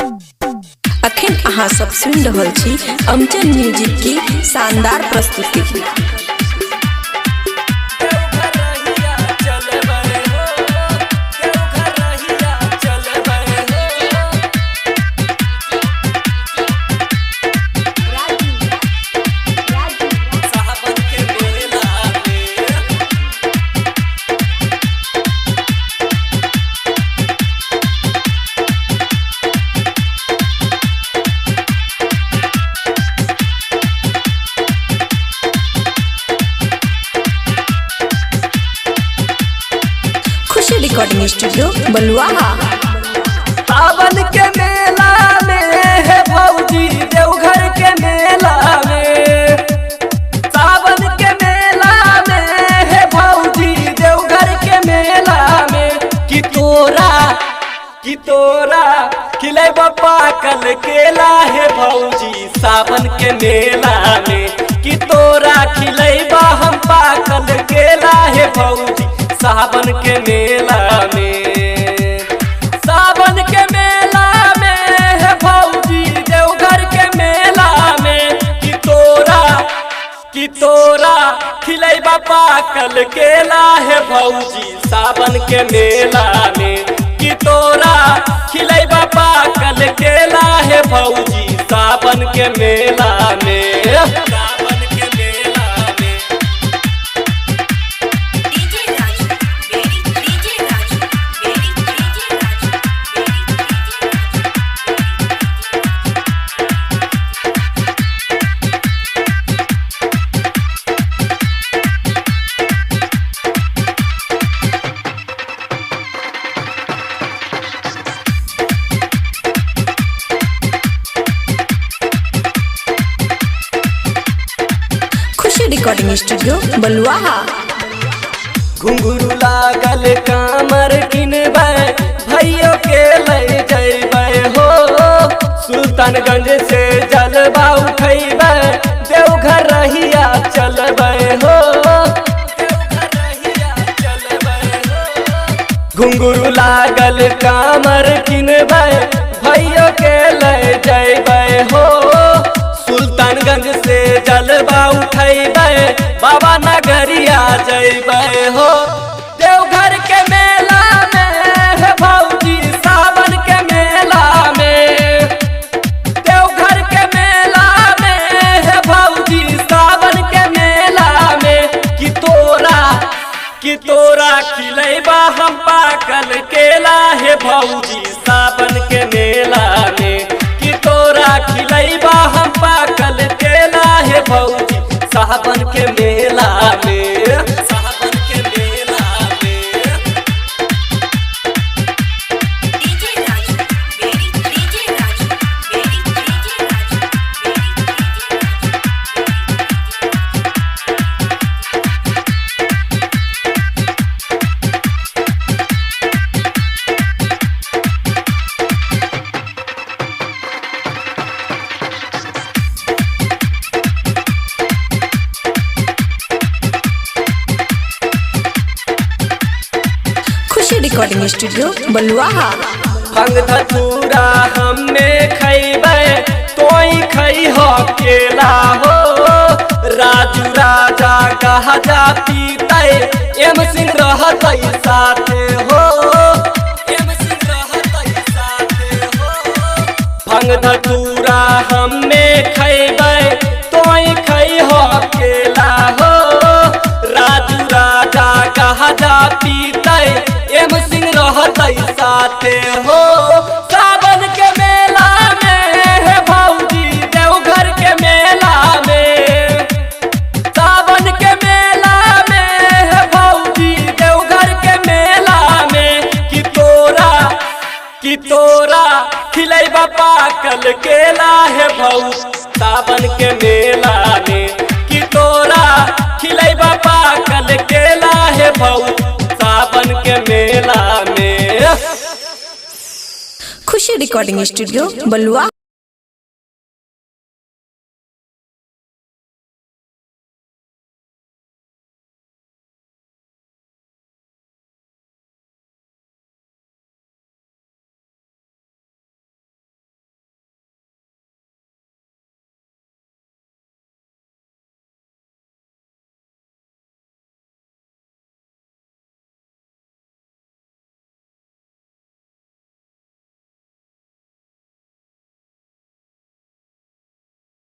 अखन अहाँ सब सुन रहल छी अमचन म्यूजिक की शानदार प्रस्तुति। रिकॉर्डिंग स्टूडियो बलुआहा। सावन के मेला में है भौजी देवघर के मेला में, सावन के मेला में है भौजी देवघर के मेला में। कि तोरा खिलेब पाकल केला है भौजी सावन के मेला में। कि तोरा खिलेबा हम पाकल केला है भौजी सावन के मेला में। सावन के मेला में है भौजी देवघर के मेला में। कि तोरा खिलेबा पाकल केला है भौजी सावन के मेला में। कि तोरा खिलेबा पाकल केला है भौजी सावन के मेला में। रिकॉर्डिंग स्टूडियो बलुआहा। घुंघरू लागल कामर किनबै भैयो के ले जैबै हो। सुल्तानगंज से जलवा उठैबै देवघर रहिया चलबै हो। घुंघरू लागल कामर किनबै भैयो के ले जैबै हो। सुल्तानगंज से जलवा उठैबै बाबा नगरिया जैबै हो। देवघर के मेला में है भौजी सावन के मेला में। देवघर के मेला में है भौजी सावन के मेला में। कि तोरा खिलेबा हम पाकल केला है भौजी सावन के मेला में। कि तोरा खिलेबा हम पाकल केला है भौजी सावन के मेला में। सावन के मेला में। रिकॉर्डिंग स्टूडियो बलुआहा। भंग धतूरा हमे खैबै तोई खैहो केला हो। राजू राजा कहा जा पीतै एम सिंह रहतै साथे हो। एम सिंह रहतै साथे हो। भंग धतूरा हमे खैबै तोई खैहो केला हो। राजू राजा कहा जा पीतै एम सिंह रहतै साथे हो। सावन के मेला में है भौजी देवघर के मेला में। सावन के मेला में है भौजी देवघर के मेला में। कि तोरा खिलेबा पाकल केला है भौजी सावन के मेला में। कि तोरा खिलेबा पाकल केला है भौजी सावन के मेला में। खुशी रिकॉर्डिंग स्टूडियो बलुआ।